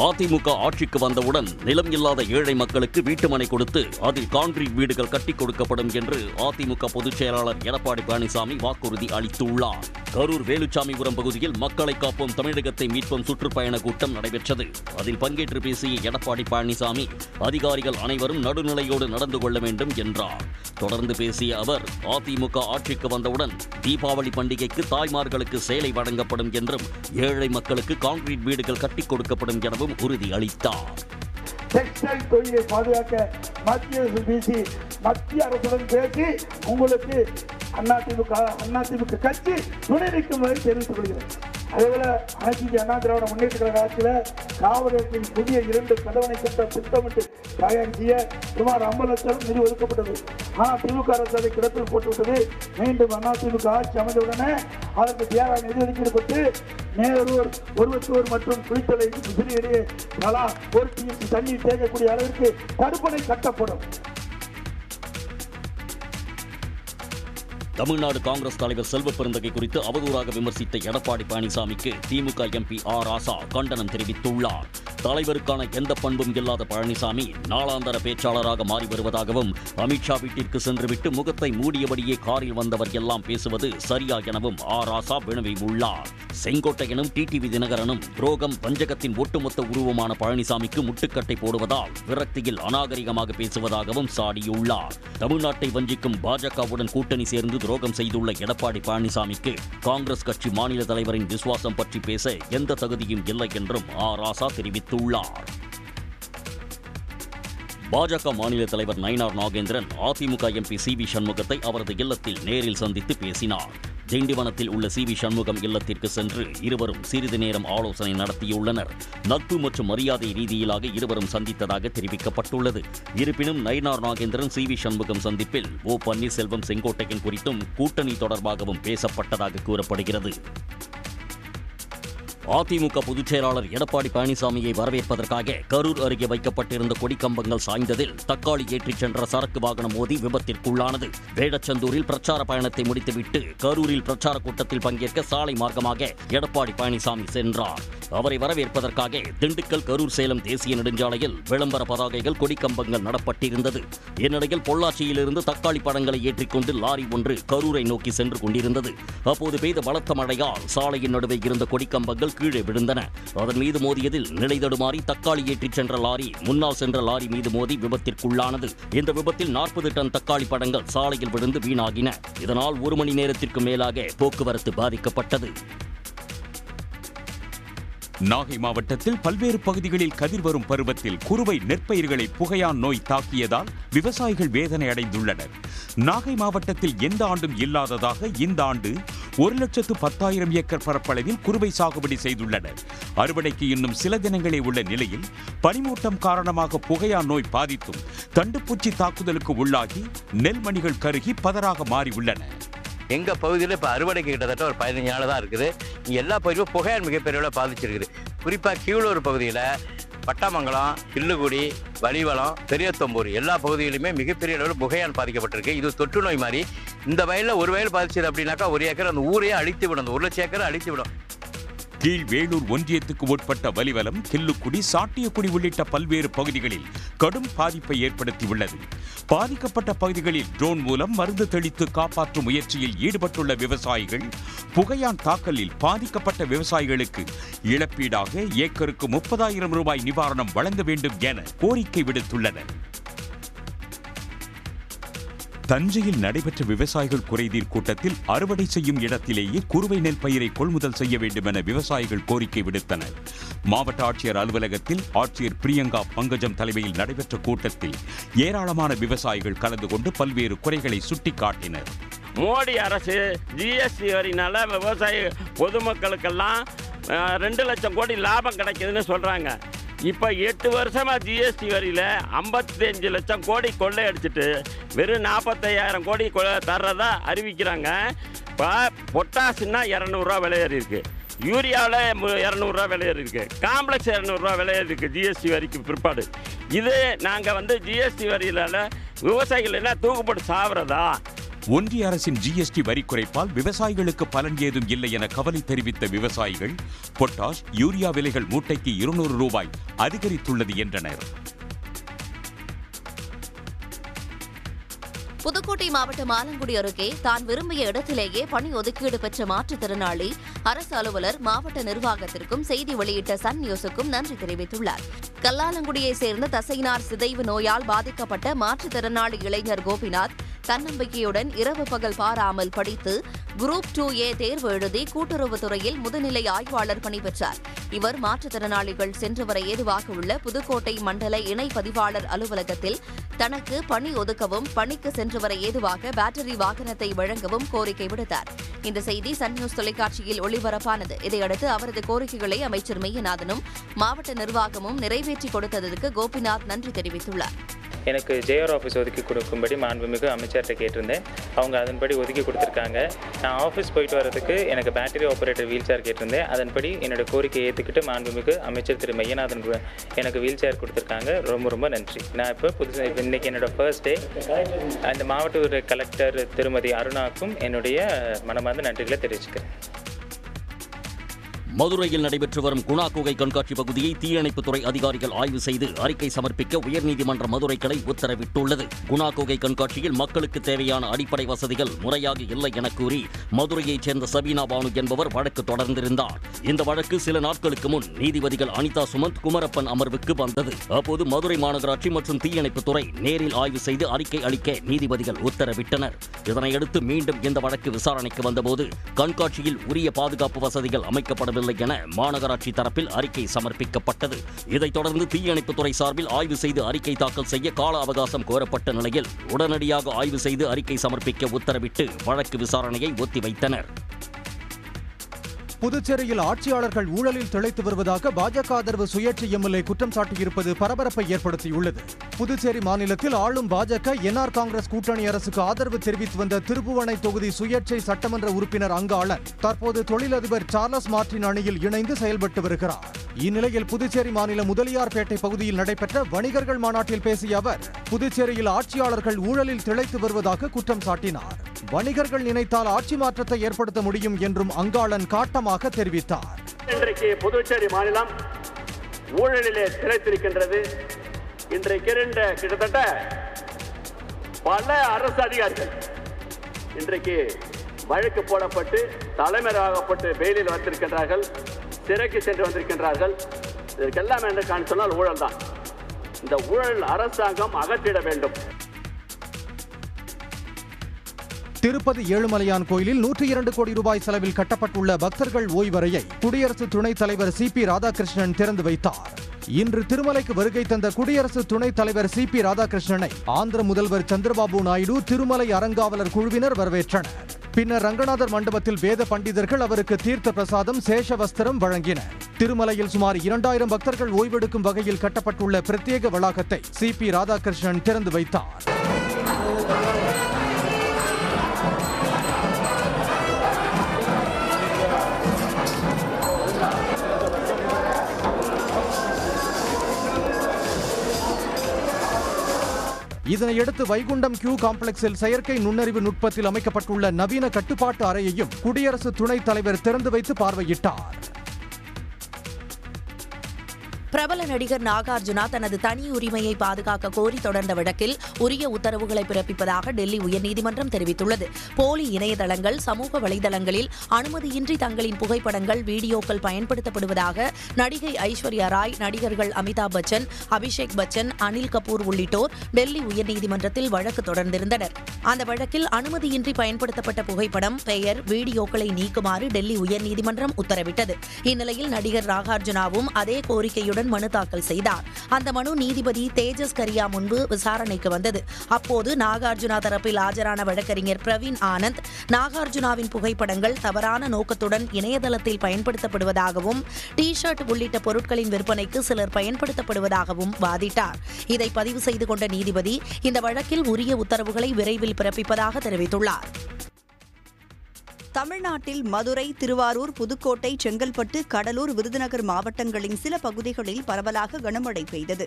அதிமுக ஆட்சிக்கு வந்தவுடன் நிலம் இல்லாத ஏழை மக்களுக்கு வீட்டுமனை கொடுத்து அதில் கான்கிரீட் வீடுகள் கட்டிக் கொடுக்கப்படும் என்று அதிமுக பொதுச் செயலாளர் எடப்பாடி பழனிசாமி வாக்குறுதி அளித்துள்ளார். கரூர் வேலுச்சாமிபுரம் பகுதியில் மக்களை காப்போம் தமிழகத்தை மீட்போம் சுற்றுப்பயண கூட்டம் நடைபெற்றது. அதில் பங்கேற்று பேசிய எடப்பாடி பழனிசாமி அதிகாரிகள் அனைவரும் நடுநிலையோடு நடந்து கொள்ள வேண்டும் என்றார். தொடர்ந்து பேசிய அவர் அதிமுக ஆட்சிக்கு வந்தவுடன் தீபாவளி பண்டிகைக்கு தாய்மார்களுக்கு சேலை வழங்கப்படும் என்றும் ஏழை மக்களுக்கு கான்கிரீட் வீடுகள் கட்டிக் கொடுக்கப்படும் எனவும் உறுதி அளித்தார். டெக்ஸ்டைல் தொழிலை பாதுகாக்க மத்திய அரசுடன் பேசி உங்களுக்கு அதிமுக கட்சி துணை நிற்கும்படி தெரிவித்துக் கொள்கிறேன். அதேபோல அனைத்து இந்திய அண்ணா திராவிட முன்னேற்ற கழக ஆட்சியில் காவலர்களின் புதிய 2 கதவணை கட்ட திட்டமிட்டு தயார் செய்ய சுமார் 50 லட்சம் நிதி ஒதுக்கப்பட்டது. ஆனால் திமுக அரசு அதை கிடப்பில் போட்டுவிட்டது. மீண்டும் அதிமுக ஆட்சி அமைந்தவுடனே அதற்கு தேவையான நிதி ஒதுக்கீடு நேரூர் ஒருவத்தூர் மற்றும் குளித்தலை இடையே தலா 1 TMC தண்ணீர் தேங்கக்கூடிய அளவிற்கு தடுப்பணை கட்டப்படும். தமிழ்நாடு காங்கிரஸ் தலைவர் செல்வ பெருந்தகை குறித்து அவதூறாக விமர்சித்த எடப்பாடி பழனிசாமிக்கு திமுக எம்பி ஆர் ராசா கண்டனம் தெரிவித்துள்ளார். தலைவருக்கான எந்த பண்பும் இல்லாத பழனிசாமி நாளாந்தர பேச்சாளராக மாறி வருவதாகவும் அமித்ஷா வீட்டிற்கு சென்றுவிட்டு முகத்தை மூடியபடியே காரில் வந்தவர் எல்லாம் பேசுவது சரியா எனவும் ஆர் ராசா வினவியுள்ளார். செங்கோட்டையனும் டிடிவி தினகரனும் துரோகம் வஞ்சகத்தின் ஒட்டுமொத்த உருவமான பழனிசாமிக்கு முட்டுக்கட்டை போடுவதால் விரக்தியில் அநாகரிகமாக பேசுவதாகவும் சாடியுள்ளார். தமிழ்நாட்டை வஞ்சிக்கும் பாஜகவுடன் கூட்டணி சேர்ந்து துரோகம் செய்துள்ள எடப்பாடி பழனிசாமிக்கு காங்கிரஸ் கட்சி மாநில தலைவரின் விசுவாசம் பற்றி பேச எந்த தகுதியும் இல்லை என்றும் ஆர் ராசா தெரிவித்துள்ளார். பாஜக மாநில தலைவர் நயினார் நாகேந்திரன் அதிமுக எம்பி சி.வி. சண்முகத்தை அவரது இல்லத்தில் நேரில் சந்தித்து பேசினார். திண்டிவனத்தில் உள்ள சி.வி. சண்முகம் இல்லத்திற்கு சென்று இருவரும் சிறிது நேரம் ஆலோசனை நடத்தியுள்ளனர். நட்பு மற்றும் மரியாதை ரீதியிலாக இருவரும் சந்தித்ததாக தெரிவிக்கப்பட்டுள்ளது. இருப்பினும் நயினார் நாகேந்திரன் சி.வி. சண்முகம் சந்திப்பில் ஓ பன்னீர்செல்வம் செங்கோட்டையன் குறித்தும் கூட்டணி தொடர்பாகவும் பேசப்பட்டதாக கூறப்படுகிறது. அதிமுக பொதுச் செயலாளர் எடப்பாடி பழனிசாமியை வரவேற்பதற்காக கரூர் அருகே வைக்கப்பட்டிருந்த கொடிக்கம்பங்கள் சாய்ந்ததில் தக்காளி ஏற்றிச் சென்ற சரக்கு வாகனம் மோதி விபத்திற்குள்ளானது. வேடச்சந்தூரில் பிரச்சார பயணத்தை முடித்துவிட்டு கரூரில் பிரச்சார கூட்டத்தில் பங்கேற்க சாலை மார்க்கமாக எடப்பாடி பழனிசாமி சென்றார். அவரை வரவேற்பதற்காக திண்டுக்கல் கரூர் சேலம் தேசிய நெடுஞ்சாலையில் விளம்பர பதாகைகள் கொடிக்கம்பங்கள் நடப்பட்டிருந்தது. இந்நிலையில் பொள்ளாச்சியிலிருந்து தக்காளி பழங்களை ஏற்றிக்கொண்டு லாரி ஒன்று கரூரை நோக்கி சென்று கொண்டிருந்தது. அப்போது பெய்த பலத்த மழையால் சாலையின் நடுவே இருந்த கொடிக்கம்பங்கள் கீழே விழுந்தன. அதன் மீது மோதியதில் நிலை தடுமாறி தக்காளி ஏற்றிச் சென்ற லாரி முன்னால் சென்ற லாரி மீது மோதி விபத்திற்குள்ளானது. இந்த விபத்தில் 40 டன் தக்காளி பழங்கள் சாலையில் விழுந்து வீணாகின. இதனால் 1 மணி நேரத்திற்கு மேலாக போக்குவரத்து பாதிக்கப்பட்டது. நாகை மாவட்டத்தில் பல்வேறு பகுதிகளில் கதிர் வரும் பருவத்தில் குறுவை நெற்பயிர்களை புகையான் நோய் தாக்கியதால் விவசாயிகள் வேதனை அடைந்துள்ளனர். நாகை மாவட்டத்தில் எந்த ஆண்டும் இல்லாததாக இந்த ஆண்டு 1,10,000 ஏக்கர் பரப்பளவில் குறுவை சாகுபடி செய்துள்ளனர். அறுவடைக்கு இன்னும் சில தினங்களே உள்ள நிலையில் பனிமூட்டம் காரணமாக புகையான் நோய் பாதித்தும் தண்டுப்பூச்சி தாக்குதலுக்கு உள்ளாகி நெல்மணிகள் கருகி பதராக மாறியுள்ளன. எங்கள் பகுதியில் இப்போ அறுவடைக்கு கிட்டத்தட்ட ஒரு 15 நாள் தான் இருக்குது. எல்லா பகுதியும் புகையான் மிகப்பெரிய அளவில் பாதிச்சிருக்குது. குறிப்பாக கீழூர் பகுதியில் பட்டாமங்கலம், கிள்ளுக்குடி, வலிவலம், பெரியத்தொம்பூர் எல்லா பகுதியிலுமே மிகப்பெரிய அளவில் புகையான் பாதிக்கப்பட்டிருக்கு. இது தொற்று நோய் மாதிரி. இந்த வயலில் ஒரு வயல் பாதிச்சது அப்படின்னாக்கா 1 ஏக்கர் அந்த ஊரையே அழித்து விடும். 1 லட்சம் ஏக்கரை அழித்து விடும். கீழ் வேலூர் ஒன்றியத்துக்கு உட்பட்ட வலிவலம், கிள்ளுக்குடி, சாட்டியக்குடி உள்ளிட்ட பல்வேறு பகுதிகளில் கடும் பாதிப்பை ஏற்படுத்தியுள்ளது. பாதிக்கப்பட்ட பகுதிகளில் ட்ரோன் மூலம் மருந்து தெளித்து காப்பாற்றும் முயற்சியில் ஈடுபட்டுள்ள விவசாயிகள் புகையான் தாக்கலில் பாதிக்கப்பட்ட விவசாயிகளுக்கு இழப்பீடாக ஏக்கருக்கு 30,000 ரூபாய் நிவாரணம் வழங்க வேண்டும் என கோரிக்கை விடுத்துள்ளனர். தஞ்சையில் நடைபெற்ற விவசாயிகள் குறைதீர் கூட்டத்தில் அறுவடை செய்யும் இடத்திலேயே குறுவை நெல் பயிரை கொள்முதல் செய்ய வேண்டும் என விவசாயிகள் கோரிக்கை விடுத்தனர். மாவட்ட ஆட்சியர் அலுவலகத்தில் ஆட்சியர் பிரியங்கா பங்கஜம் தலைமையில் நடைபெற்ற கூட்டத்தில் ஏராளமான விவசாயிகள் கலந்து கொண்டு பல்வேறு குறைகளை சுட்டிக்காட்டினர். மோடி அரசு ஜிஎஸ்டி வரினால விவசாய பொதுமக்களுக்கெல்லாம் 2 லட்சம் கோடி லாபம் கிடைக்குதுன்னு சொல்றாங்க. இப்போ 8 வருஷமா ஜிஎஸ்டி வரியில் 55 லட்சம் கோடி கொள்ளை அடிச்சுட்டு வெறும் 45,000 கோடி தர்றதா அறிவிக்கிறாங்க. இப்போ பொட்டாசுன்னா 200 விலை ஏறி இருக்கு, யூரியாவில் 200 விலை ஏறி இருக்கு, காம்ப்ளெக்ஸ் 200 விலை ஏறி இருக்கு ஜிஎஸ்டி வரிக்கு பிற்பாடு. இது நாங்கள் ஜிஎஸ்டி வரியினால விவசாயிகள் என்ன தூக்குப்பட்டு சாப்பிட்றதா? ஒன்றிய அரசின் ஜிஎஸ்டி வரி குறைப்பால் விவசாயிகளுக்கு பலன் ஏதும் இல்லை என கவலை தெரிவித்த விவசாயிகள் பொட்டாஷ், யூரியா விலைகள் மூட்டைக்கு 200 ரூபாய் அதிகரித்துள்ளது என்றனர். புதுக்கோட்டை மாவட்டம் ஆலங்குடி அருகே தான் விரும்பிய இடத்திலேயே பணி ஒதுக்கீடு பெற்ற மாற்றுத்திறனாளி அரசு அலுவலர் மாவட்ட நிர்வாகத்திற்கும் செய்தி வெளியிட்ட சன் நியூஸுக்கும் நன்றி தெரிவித்துள்ளார். கல்லாலங்குடியைச் சேர்ந்த தசைநார் சிதைவு நோயால் பாதிக்கப்பட்ட மாற்றுத்திறனாளி இளைஞர் கோபிநாத் தன்னம்பிக்கையுடன் இரவு பகல் பாராமல் படித்து குரூப் 2A தேர்வு எழுதி கூட்டுறவுத்துறையில் முதுநிலை ஆய்வாளர் பணி பெற்றார். இவர் மாற்றுத்திறனாளிகள் சென்று வர ஏதுவாக உள்ள புதுக்கோட்டை மண்டல இணை பதிவாளர் அலுவலகத்தில் தனக்கு பணி ஒதுக்கவும் பணிக்கு சென்று வர ஏதுவாக பேட்டரி வாகனத்தை வழங்கவும் கோரிக்கை விடுத்தார். இந்த செய்தி சன் நியூஸ் தொலைக்காட்சியில் ஒளிபரப்பானது. இதையடுத்து அவரது கோரிக்கைகளை அமைச்சர் மெய்யநாதனும் மாவட்ட நிர்வாகமும் நிறைவேற்றி கொடுத்ததற்கு கோபிநாத் நன்றி தெரிவித்துள்ளார். எனக்கு ஜேஆர் ஆஃபீஸ் ஒதுக்கி கொடுக்கும்படி மாண்புமிகு அமைச்சர்கிட்ட கேட்டிருந்தேன். அவங்க அதன்படி ஒதுக்கி கொடுத்துருக்காங்க. நான் ஆஃபீஸ் போயிட்டு வரதுக்கு எனக்கு பேட்டரி ஆப்ரேட்டர் வீல் சேர் கேட்டிருந்தேன். அதன்படி என்னோட கோரிக்கையை ஏற்றுக்கிட்டு மாண்புமிகு அமைச்சர் திரு மெய்யநாதன் எனக்கு வீல் சேர் கொடுத்துருக்காங்க. ரொம்ப ரொம்ப நன்றி. நான் இப்போ இன்னைக்கு என்னோட ஃபர்ஸ்ட் டே. அந்த மாவட்ட கலெக்டர் திருமதி அருணாக்கும் என்னுடைய மனமார்ந்த நன்றிகளை தெரிவிச்சுக்கிறேன். மதுரையில் நடைபெற்று வரும் குணா குகை கண்காட்சி பகுதியை தீயணைப்புத்துறை அதிகாரிகள் ஆய்வு செய்து அறிக்கை சமர்ப்பிக்க உயர்நீதிமன்ற மதுரை கிளை உத்தரவிட்டுள்ளது. குணா குகை கண்காட்சியில் மக்களுக்கு தேவையான அடிப்படை வசதிகள் முறையாக இல்லை என கூறி மதுரையைச் சேர்ந்த சபீனா பானு என்பவர் வழக்கு தொடர்ந்திருந்தார். இந்த வழக்கு சில நாட்களுக்கு முன் நீதிபதிகள் அனிதா சுமந்த், குமரப்பன் அமர்வுக்கு வந்தது. அப்போது மதுரை மாநகராட்சி மற்றும் தீயணைப்புத்துறை நேரில் ஆய்வு செய்து அறிக்கை அளிக்க நீதிபதிகள் உத்தரவிட்டனர். இதனையடுத்து மீண்டும் இந்த வழக்கு விசாரணைக்கு வந்தபோது கண்காட்சியில் உரிய பாதுகாப்பு வசதிகள் அமைக்கப்படவில்லை என மாநகராட்சி தரப்பில் அறிக்கை சமர்ப்பிக்கப்பட்டது. இதைத் தொடர்ந்து தீயணைப்புத்துறை சார்பில் ஆய்வு செய்து அறிக்கை தாக்கல் செய்ய கால அவகாசம் கோரப்பட்ட நிலையில் உடனடியாக ஆய்வு செய்து அறிக்கை சமர்ப்பிக்க உத்தரவிட்டு வழக்கு விசாரணையை ஒத்திவைத்தனர். புதுச்சேரியில் ஆட்சியாளர்கள் ஊழலில் திளைத்து வருவதாக பாஜக ஆதரவு சுயேட்சை எம்எல்ஏ குற்றம் சாட்டியிருப்பது பரபரப்பை ஏற்படுத்தியுள்ளது. புதுச்சேரி மாநிலத்தில் ஆளும் பாஜக என்ஆர் காங்கிரஸ் கூட்டணி அரசுக்கு ஆதரவு தெரிவித்து வந்த திருப்புவனை தொகுதி சுயேட்சை சட்டமன்ற உறுப்பினர் அங்காளன் தற்போது தொழிலதிபர் சார்லஸ் மார்டின் அணியில் இணைந்து செயல்பட்டு வருகிறார். இந்நிலையில் புதுச்சேரி மாநில முதலியார்பேட்டை பகுதியில் நடைபெற்ற வணிகர்கள் மாநாட்டில் பேசிய அவர் புதுச்சேரியில் ஆட்சியாளர்கள் ஊழலில் திளைத்து வருவதாக குற்றம் சாட்டினார். வணிகர்கள் நினைத்தால் ஆட்சி மாற்றத்தை ஏற்படுத்த முடியும் என்றும் அங்காளன் காட்டமாக தெரிவித்தார். இன்றைக்கு புதுச்சேரி மாநிலம் ஊழலிலே திளைத்திருக்கின்றது. இன்றைக்கு கிட்டத்தட்ட பல அரசு அதிகாரிகள் இன்றைக்கு வழக்கு போடப்பட்டு தலைமறைவாகப்பட்டு பெயிலில் வந்திருக்கின்றார்கள், சிறைக்கு சென்று வந்திருக்கின்றார்கள். இதற்கெல்லாம் என்று சொன்னால் ஊழல் தான். இந்த ஊழல் அரசாங்கம் அகற்றிட வேண்டும். திருப்பதி ஏழுமலையான் கோயிலில் 102 கோடி ரூபாய் செலவில் கட்டப்பட்டுள்ள பக்தர்கள் ஓய்வறையை குடியரசு துணைத் தலைவர் CP ராதாகிருஷ்ணன் திறந்து வைத்தார். இன்று திருமலைக்கு வருகை தந்த குடியரசு துணைத் தலைவர் CP ராதாகிருஷ்ணனை ஆந்திர முதல்வர் சந்திரபாபு நாயுடு, திருமலை அறங்காவலர் குழுவினர் வரவேற்றனர். பின்னர் ரங்கநாதர் மண்டபத்தில் வேத பண்டிதர்கள் அவருக்கு தீர்த்த பிரசாதம், சேஷ வஸ்திரம் வழங்கினர். திருமலையில் சுமார் 2000 பக்தர்கள் ஓய்வெடுக்கும் வகையில் கட்டப்பட்டுள்ள பிரத்யேக வளாகத்தை CP ராதாகிருஷ்ணன் திறந்து வைத்தார். இதனையடுத்து வைகுண்டம் கியூ காம்ப்ளெக்ஸில் செயற்கை நுண்ணறிவு நுட்பத்தில் அமைக்கப்பட்டுள்ள நவீன கட்டுப்பாட்டு அறையையும் குடியரசு துணைத் தலைவர் திறந்து வைத்து பார்வையிட்டார். பிரபல நடிகர் நாகார்ஜுனா தனது தனி உரிமையை பாதுகாக்க கோரி தொடர்ந்த வழக்கில் உரிய உத்தரவுகளை பிறப்பிப்பதாக டெல்லி உயர்நீதிமன்றம் தெரிவித்துள்ளது. போலி இணையதளங்கள், சமூக வலைதளங்களில் அனுமதியின்றி தங்களின் புகைப்படங்கள், வீடியோக்கள் பயன்படுத்தப்படுவதாக நடிகை ஐஸ்வர்யா ராய், நடிகர்கள் அமிதாப் பச்சன், அபிஷேக் பச்சன், அனில் கபூர் உள்ளிட்டோர் டெல்லி உயர்நீதிமன்றத்தில் வழக்கு தொடர்ந்திருந்தனர். அந்த வழக்கில் அனுமதியின்றி பயன்படுத்தப்பட்ட புகைப்படம், பெயர், வீடியோக்களை நீக்குமாறு டெல்லி உயர்நீதிமன்றம் உத்தரவிட்டது. இந்நிலையில் நடிகர் நாகார்ஜுனாவும் அதே கோரிக்கையுடன் மனு தாக்கல் செய்தார். அந்த மனு நீதிபதி தேஜஸ் கரியா முன்பு விசாரணைக்கு வந்தது. அப்போது நாகார்ஜுனா தரப்பில் ஆஜரான வழக்கறிஞர் பிரவீன் ஆனந்த், நாகார்ஜுனாவின் புகைப்படங்கள் தவறான நோக்கத்துடன் இணையதளத்தில் பயன்படுத்தப்படுவதாகவும், டி ஷர்ட் உள்ளிட்ட பொருட்களின் விற்பனைக்கு சிலர் பயன்படுத்தப்படுவதாகவும் வாதிட்டார். இதை பதிவு செய்து கொண்ட நீதிபதி இந்த வழக்கில் உரிய உத்தரவுகளை விரைவில் பிறப்பிப்பதாக தெரிவித்துள்ளார். தமிழ்நாட்டில் மதுரை, திருவாரூர், புதுக்கோட்டை, செங்கல்பட்டு, கடலூர், விருதுநகர் மாவட்டங்களின் சில பகுதிகளில் பரவலாக கனமழை பெய்தது.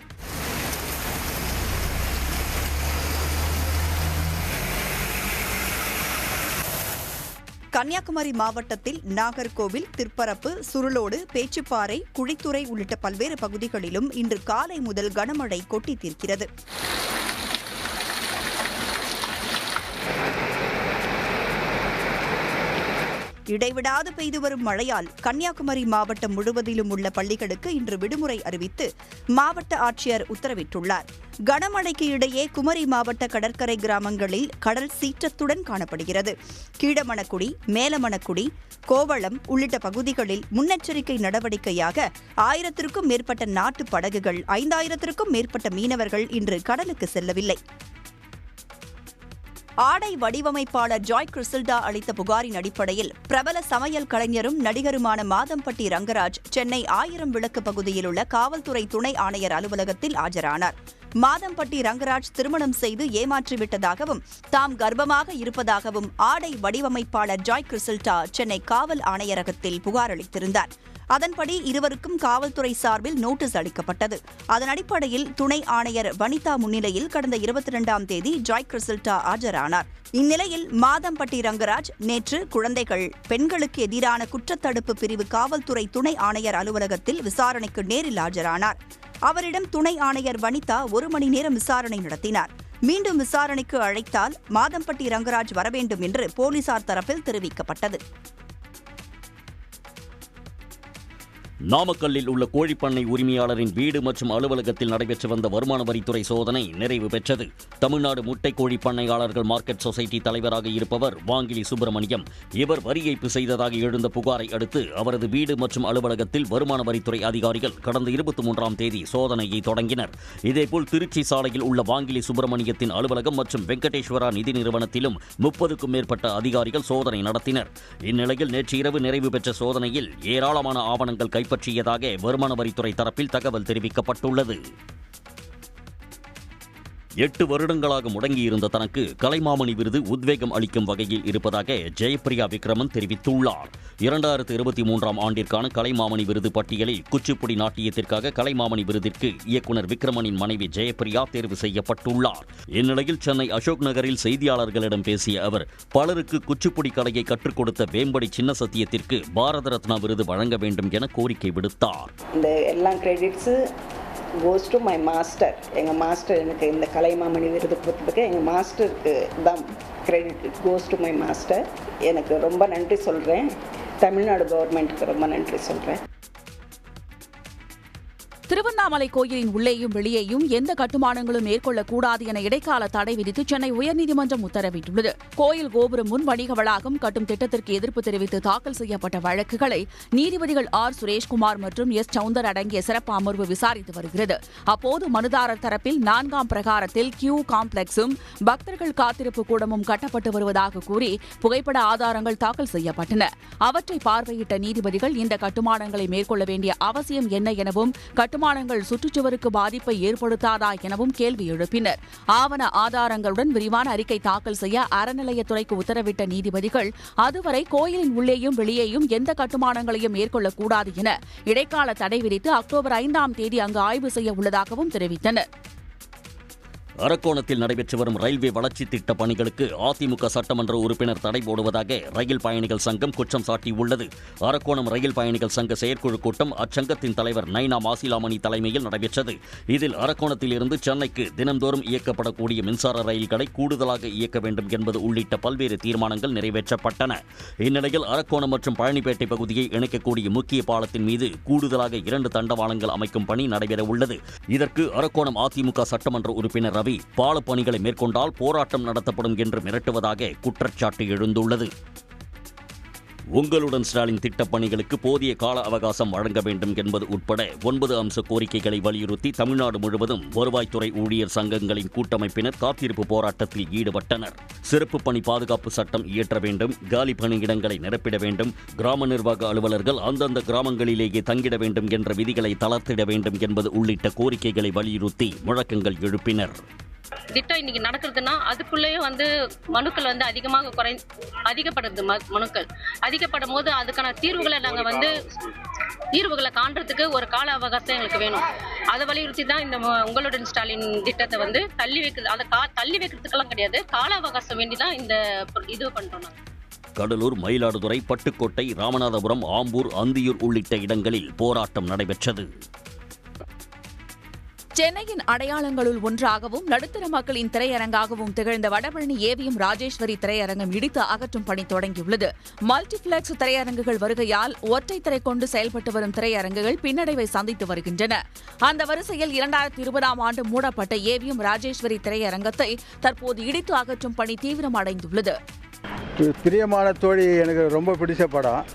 கன்னியாகுமரி மாவட்டத்தில் நாகர்கோவில், திற்பரப்பு, சுருளோடு, பேச்சுப்பாறை, குழித்துறை உள்ளிட்ட பல்வேறு பகுதிகளிலும் இன்று காலை முதல் கனமழை கொட்டி தீர்க்கிறது. இடைவிடாது பெய்து வரும் மழையால் கன்னியாகுமரி மாவட்டம் முழுவதிலும் உள்ள பள்ளிகளுக்கு இன்று விடுமுறை அறிவித்து மாவட்ட ஆட்சியர் உத்தரவிட்டுள்ளார். கனமழைக்கு இடையே குமரி மாவட்ட கடற்கரை கிராமங்களில் கடல் சீற்றத்துடன் காணப்படுகிறது. கீழமணக்குடி, மேலமணக்குடி, கோவளம் உள்ளிட்ட பகுதிகளில் முன்னெச்சரிக்கை நடவடிக்கையாக 1000க்கும் மேற்பட்ட நாட்டு படகுகள், 5000க்கும் மேற்பட்ட மீனவர்கள் இன்று கடலுக்கு செல்லவில்லை. ஆடை வடிவமைப்பாளர் ஜாய் கிறிசல்டா அளித்த புகாரின் அடிப்படையில் பிரபல சமையல் கலைஞரும் நடிகருமான மாதம்பட்டி ரங்கராஜ் சென்னை 1000 விளக்கு பகுதியில் உள்ள காவல்துறை துணை ஆணையர் அலுவலகத்தில் ஆஜரானார். மாதம்பட்டி ரங்கராஜ் திருமணம் செய்து ஏமாற்றிவிட்டதாகவும் தாம் கர்ப்பமாக இருப்பதாகவும் ஆடை வடிவமைப்பாளர் ஜாய் கிறிசல்டா சென்னை காவல் ஆணையரகத்தில் புகார் அளித்திருந்தார். அதன்படி இருவருக்கும் காவல்துறை சார்பில் நோட்டீஸ் அளிக்கப்பட்டது. அதன் அடிப்படையில் துணை ஆணையர் வனிதா முன்னிலையில் கடந்த 22ஆம் தேதி ஜாய் கிறிசல்டா ஆஜரானார். இந்நிலையில் மாதம்பட்டி ரங்கராஜ் நேற்று குழந்தைகள், பெண்களுக்கு எதிரான குற்றத்தடுப்பு பிரிவு காவல்துறை துணை ஆணையர் அலுவலகத்தில் விசாரணைக்கு நேரில் ஆஜரானார். அவரிடம் துணை ஆணையர் வனிதா 1 மணி நேரம் விசாரணை நடத்தினார். மீண்டும் விசாரணைக்கு அழைத்தால் மாதம்பட்டி ரங்கராஜ் வரவேண்டும் என்று போலீசார் தரப்பில் தெரிவிக்கப்பட்டது. நாமக்கல்லில் உள்ள கோழிப்பண்ணை உரிமையாளரின் வீடு மற்றும் அலுவலகத்தில் நடைபெற்று வந்த வருமான வரித்துறை சோதனை நிறைவு பெற்றது. தமிழ்நாடு முட்டை கோழி பண்ணையாளர்கள் மார்க்கெட் சொசைட்டி தலைவராக இருப்பவர் வாங்கிலி சுப்பிரமணியம். இவர் வரி ஏய்ப்பு செய்ததாக எழுந்த புகாரை அடுத்து அவரது வீடு மற்றும் அலுவலகத்தில் வருமான வரித்துறை அதிகாரிகள் கடந்த 23ஆம் தேதி சோதனையை தொடங்கினர். இதேபோல் திருச்சி சாலையில் உள்ள வாங்கிலி சுப்பிரமணியத்தின் அலுவலகம் மற்றும் வெங்கடேஸ்வரா நிதி நிறுவனத்திலும் 30க்கும் மேற்பட்ட அதிகாரிகள் சோதனை நடத்தினர். இந்நிலையில் நேற்று இரவு நிறைவு பெற்ற சோதனையில் ஏராளமான ஆவணங்கள் கைப்பற்றியதாக வருமான வரித்துறை தரப்பில் தகவல் தெரிவிக்கப்பட்டுள்ளது. 8 வருடங்களாக முடங்கியிருந்த தனக்கு கலைமாமணி விருது உத்வேகம் அளிக்கும் வகையில் இருப்பதாக ஜெயப்பிரியா விக்ரமன் தெரிவித்துள்ளார். 2023ஆம் ஆண்டிற்கான கலைமாமணி விருது பட்டியலில் குச்சிப்புடி நாட்டியத்திற்காக கலைமாமணி விருதிற்கு இயக்குனர் விக்ரமனின் மனைவி ஜெயப்பிரியா தேர்வு செய்யப்பட்டுள்ளார். இந்நிலையில் சென்னை அசோக் நகரில் செய்தியாளர்களிடம் பேசிய அவர், பலருக்கு குச்சிப்புடி கலையை கற்றுக் கொடுத்த வேம்படி சின்ன சத்தியத்திற்கு பாரத ரத்னா விருது வழங்க வேண்டும் என கோரிக்கை விடுத்தார். goes to my master. எங்கள் மாஸ்டர் எனக்கு இந்த கலைமாமணி விருது கொடுத்ததுக்கு எங்கள் மாஸ்டருக்கு தான் credit. It goes to my master. எனக்கு ரொம்ப நன்றி சொல்கிறேன். தமிழ்நாடு கவர்மெண்ட்டுக்கு ரொம்ப நன்றி சொல்கிறேன். திருவண்ணாமலை கோயிலின் உள்ளேயும் வெளியேயும் எந்த கட்டுமானங்களும் மேற்கொள்ளக்கூடாது என இடைக்கால தடை விதித்து சென்னை உயர்நீதிமன்றம் உத்தரவிட்டுள்ளது. கோயில் கோபுரம் முன் வணிக வளாகம் கட்டும் திட்டத்திற்கு எதிர்ப்பு தெரிவித்து தாக்கல் செய்யப்பட்ட வழக்குகளை நீதிபதிகள் ஆர் சுரேஷ்குமார் மற்றும் எஸ் சவுந்தர் அடங்கிய சிறப்பு அமர்வு விசாரித்து வருகிறது. அப்போது மனுதாரர் தரப்பில் 4ஆம் பிரகாரத்தில் கியூ காம்ப்ளெக்ஸும் பக்தர்கள் காத்திருப்பு கூடமும் கட்டப்பட்டு வருவதாக கூறி புகைப்பட ஆதாரங்கள் தாக்கல் செய்யப்பட்டன. அவற்றை பார்வையிட்ட நீதிபதிகள் இந்த கட்டுமானங்களை மேற்கொள்ள வேண்டிய அவசியம் என்ன எனவும் கட்டுமானங்கள் சுற்றுச்சுவருக்கு பாதிப்பை ஏற்படுத்தாதா எனவும் கேள்வி எழுப்பினர். ஆவண ஆதாரங்களுடன் விரிவான அறிக்கை தாக்கல் செய்ய அறநிலையத்துறைக்கு உத்தரவிட்ட நீதிபதிகள் அதுவரை கோயிலின் உள்ளேயும் வெளியேயும் எந்த கட்டுமானங்களையும் மேற்கொள்ளக்கூடாது என இடைக்கால தடை விதித்து அக்டோபர் 5ஆம் தேதி அங்கு ஆய்வு செய்ய உள்ளதாகவும் தெரிவித்தனர். அரக்கோணத்தில் நடைபெற்று வரும் ரயில்வே வளர்ச்சி திட்ட பணிகளுக்கு அதிமுக சட்டமன்ற உறுப்பினர் தடை போடுவதாக ரயில் பயணிகள் சங்கம் குற்றம் சாட்டியுள்ளது. அரக்கோணம் ரயில் பயணிகள் சங்க செயற்குழு கூட்டம் அச்சங்கத்தின் தலைவர் நைனா மாசிலாமணி தலைமையில் நடைபெற்றது. இதில் அரக்கோணத்தில் இருந்து சென்னைக்கு தினந்தோறும் இயக்கப்படக்கூடிய மின்சார ரயில்களை கூடுதலாக இயக்க வேண்டும் என்பது உள்ளிட்ட பல்வேறு தீர்மானங்கள் நிறைவேற்றப்பட்டன. இந்நிலையில் அரக்கோணம் மற்றும் பழனிப்பேட்டை பகுதியை இணைக்கக்கூடிய முக்கிய பாலத்தின் மீது கூடுதலாக 2 தண்டவாளங்கள் அமைக்கும் பணி நடைபெறவுள்ளது. இதற்கு அரக்கோணம் அதிமுக சட்டமன்ற உறுப்பினர் பால பணிகளை மேற்கொண்டால் போராட்டம் நடத்தப்படும் என்று மிரட்டுவதாக குற்றச்சாட்டு எழுந்துள்ளது. உங்களுடன் ஸ்டாலின் திட்டப் பணிகளுக்கு போதிய கால அவகாசம் வழங்க வேண்டும் என்பது உட்பட 9 அம்ச கோரிக்கைகளை வலியுறுத்தி தமிழ்நாடு முழுவதும் வருவாய்த்துறை ஊழியர் சங்கங்களின் கூட்டமைப்பினர் காத்திருப்பு போராட்டத்தில் ஈடுபட்டனர். சிறப்பு பணி பாதுகாப்பு சட்டம் இயற்ற வேண்டும், காலி பணியிடங்களை நிரப்பிட வேண்டும், கிராம நிர்வாக அலுவலர்கள் அந்தந்த கிராமங்களிலேயே தங்கிட வேண்டும் என்ற விதிகளை தளர்த்திட வேண்டும் என்பது உள்ளிட்ட கோரிக்கைகளை வலியுறுத்தி முழக்கங்கள் எழுப்பினர். திட்டம் இன்னைக்கு நடக்கிறதுனா அதுக்குள்ளேயே மனுக்கள் அதிகப்படுது. மனுக்கள் அதிகப்படும் போது அதுக்கான தீர்வுகளை நாங்கள் தீர்வுகளை காண்றதுக்கு ஒரு கால அவகாசம் எங்களுக்கு வேணும். அதை வலியுறுத்தி தான் இந்த உங்களுடன் ஸ்டாலின் திட்டத்தை தள்ளி வைக்கிறது. அதை தள்ளி வைக்கிறதுக்கெல்லாம் கிடையாது, கால அவகாசம் வேண்டி தான் இந்த இது பண்றோம். கடலூர், மயிலாடுதுறை, பட்டுக்கோட்டை, ராமநாதபுரம், ஆம்பூர், அந்தியூர் உள்ளிட்ட இடங்களில் போராட்டம் நடைபெற்றது. சென்னையின் அடையாளங்களுள் ஒன்றாகவும் நடுத்தர மக்களின் திரையரங்காகவும் திகழ்ந்த வடபழனி ஏவிஎம் ராஜேஸ்வரி திரையரங்கம் இடித்து அகற்றும் பணி தொடங்கியுள்ளது. மல்டிபிளெக்ஸ் திரையரங்குகள் வருகையால் ஒற்றை திரை கொண்டு செயல்பட்டு வரும் திரையரங்குகள் பின்னடைவை சந்தித்து வருகின்றன. அந்த வரிசையில் 2020ஆம் ஆண்டு மூடப்பட்ட ஏவிஎம் ராஜேஸ்வரி திரையரங்கத்தை தற்போது இடித்து அகற்றும் பணி தீவிரமடைந்துள்ளது. பிரியமான தோழி எனக்கு ரொம்ப பிடிச்ச படம்,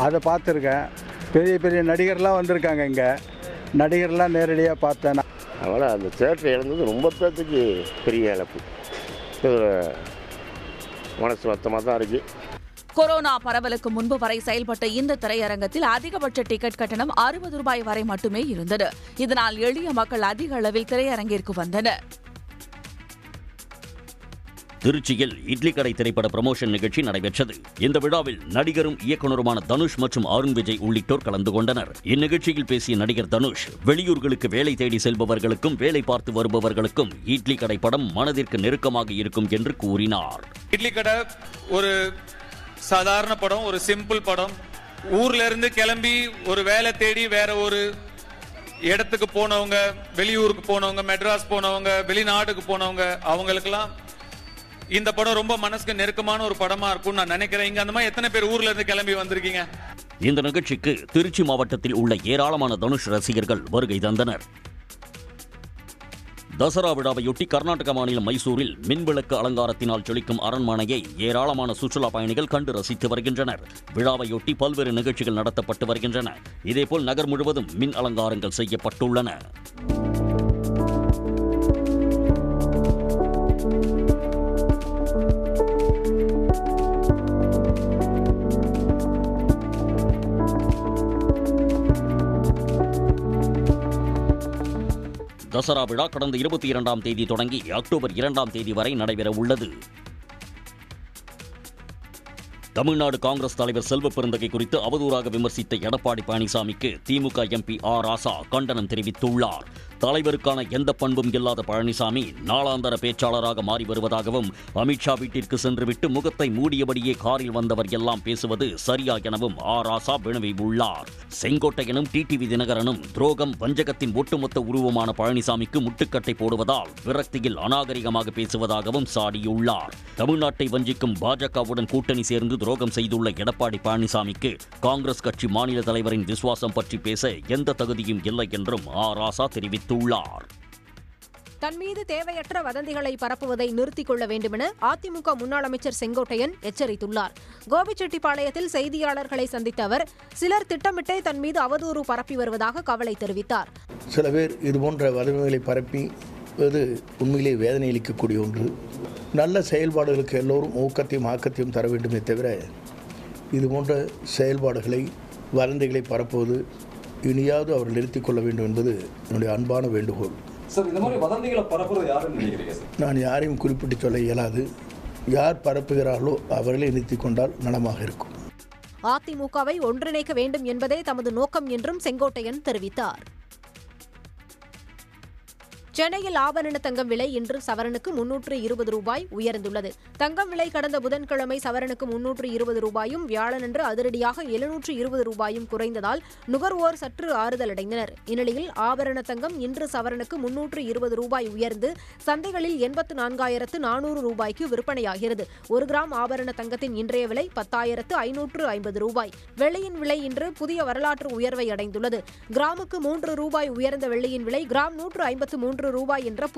அதை பார்த்துருக்கேன். பெரிய பெரிய நடிகர்லாம் வந்திருக்காங்க. இங்கே நடிகர்லாம் நேரடியாக பார்த்தேன். அதனால் அந்த தேட்டரை இழந்தது ரொம்ப பேர்த்துக்கு பெரிய இழப்பு. மனசு வருத்தமாக தான் இருக்குது. கொரோனா பரவலுக்கு முன்பு வரை செயல்பட்ட இந்த திரையரங்கத்தில் அதிகபட்ச டிக்கெட் கட்டணம் 60 ரூபாய் வரை மட்டுமே இருந்தது. இதனால் எளிய மக்கள் அதிக அளவில் திரையரங்கிற்கு வந்தனர். திருச்சியில் இட்லி கடை திரைப்பட ப்ரமோஷன் நிகழ்ச்சி நடைபெற்றது. இந்த விழாவில் நடிகரும் இயக்குநருமான தனுஷ் மற்றும் அருண் விஜய் உள்ளிட்டோர் கலந்து கொண்டனர். இந்நிகழ்ச்சியில் பேசிய நடிகர் தனுஷ், வெளியூர்களுக்கு வேலை தேடி செல்பவர்களுக்கும் வேலை பார்த்து வருபவர்களுக்கும் இட்லி கடை படம் மனதிற்கு நெருக்கமாக இருக்கும் என்று கூறினார். இட்லி கடை ஒரு சாதாரண படம், ஒரு சிம்பிள் படம். ஊர்ல இருந்து கிளம்பி ஒரு வேலை தேடி வேற ஒரு இடத்துக்கு போனவங்க, வெளியூருக்கு போனவங்க, மெட்ராஸ் போனவங்க, வெளிநாட்டுக்கு போனவங்க, அவங்களுக்கெல்லாம் இந்த படம் ரொம்ப மனசுக்கு நெருக்கமான ஒரு படமா இருக்கும் நான் நினைக்கிறேன். இங்க அந்த மாதிரி எத்தனை பேர் ஊர்ல இருந்து கிளம்பி வந்திருக்கீங்க? இந்த நிகழ்ச்சிக்கு திருச்சி மாவட்டத்தில் உள்ள ஏராளமான தனுஷ் ரசிகர்கள் வருகை தந்தனர். தசரா விழாவையொட்டி கர்நாடக மாநிலம் மைசூரில் மின்விளக்கு அலங்காரத்தினால் ஜொலிக்கும் அரண்மனையை ஏராளமான சுற்றுலா பயணிகள் கண்டு ரசித்து வருகின்றனர். விழாவையொட்டி பல்வேறு நிகழ்ச்சிகள் நடத்தப்பட்டு வருகின்றன. இதேபோல் நகர் முழுவதும் மின் அலங்காரங்கள் செய்யப்பட்டுள்ளன. தசரா விழா கடந்த 22ஆம் தேதி தொடங்கி அக்டோபர் 2ஆம் தேதி வரை நடைபெற உள்ளது. தமிழ்நாடு காங்கிரஸ் தலைவர் செல்வ பெருந்தகை குறித்து அவதூறாக விமர்சித்த எடப்பாடி பழனிசாமிக்கு திமுக எம்பி ஆர் ராசா கண்டனம் தெரிவித்துள்ளார். தலைவருக்கான எந்த பண்பும் இல்லாத பழனிசாமி நாளாந்தர பேச்சாளராக மாறி வருவதாகவும், அமித்ஷா வீட்டிற்கு சென்றுவிட்டு முகத்தை மூடியபடியே காரில் வந்தவர் எல்லாம் பேசுவது சரியா எனவும் ஆர் ராசா வினவியுள்ளார். செங்கோட்டையனும் டிடிவி தினகரனும் துரோகம், வஞ்சகத்தின் ஒட்டுமொத்த உருவமான பழனிசாமிக்கு முட்டுக்கட்டை போடுவதால் விரக்தியில் அநாகரிகமாக பேசுவதாகவும் சாடியுள்ளார். தமிழ்நாட்டை வஞ்சிக்கும் பாஜகவுடன் கூட்டணி சேர்ந்து துரோகம் செய்துள்ள எடப்பாடி பழனிசாமிக்கு காங்கிரஸ் கட்சி மாநில தலைவரின் விசுவாசம் பற்றி பேச எந்த தகுதியும் இல்லை என்றும் ஆர் ராசா தெரிவித்துள்ளார். தன் மீது தேவையற்ற வதந்திகளை பரப்புவதை நிறுத்திக் கொள்ள வேண்டுமென அதிமுக முன்னாள் அமைச்சர் செங்கோட்டையன் எச்சரித்துள்ளார். கோபிச்செட்டிப்பாளையத்தில் செய்தியாளர்களை சந்தித்த அவர், சிலர் திட்டமிட்டே தன் மீது அவதூறு பரப்பி வருவதாக கவலை தெரிவித்தார். சில பேர் இதுபோன்ற வதந்திகளை பரப்பி உண்மையிலே வேதனை அளிக்கக்கூடிய ஒன்று. நல்ல செயல்பாடுகளுக்கு எல்லோரும் ஊக்கத்தையும் ஆக்கத்தையும் தர வேண்டுமே தவிர இதுபோன்ற செயல்பாடுகளை, வதந்திகளை பரப்புவது இனியாவது அவர் நிறுத்திக் கொள்ள வேண்டும் என்பது என்னுடைய அன்பான வேண்டுகோள். நான் யாரையும் குறிப்பிட்டு சொல்ல இயலாது. யார் பரப்புகிறார்களோ அவர்களே நிறுத்திக் கொண்டால் நலமாக இருக்கும். அதிமுகவை ஒன்றிணைக்க வேண்டும் என்பதே தமது நோக்கம் என்றும் செங்கோட்டையன் தெரிவித்தார். சென்னையில் ஆபரண தங்கம் விலை இன்று சவரனுக்கு 320 ரூபாய் உயர்ந்துள்ளது. தங்கம் விலை கடந்த புதன்கிழமை சவரனுக்கு 320 ரூபாயும், வியாழனன்று அதிரடியாக 720 ரூபாயும் குறைந்ததால் நுகர்வோர் சற்று ஆறுதல் அடைந்தனர். இந்நிலையில் ஆபரண தங்கம் இன்று சவரனுக்கு 320 ரூபாய் உயர்ந்து சந்தைகளில் 84,400 ரூபாய்க்கு விற்பனையாகிறது. 1 கிராம் ஆபரண தங்கத்தின் இன்றைய விலை 10,550 ரூபாய். வெள்ளியின் விலை இன்று புதிய வரலாற்று உயர்வை அடைந்துள்ளது. கிராமுக்கு 3 ரூபாய் உயர்ந்த வெள்ளியின் விலை கிராம் 153 ரூபாய் என்ற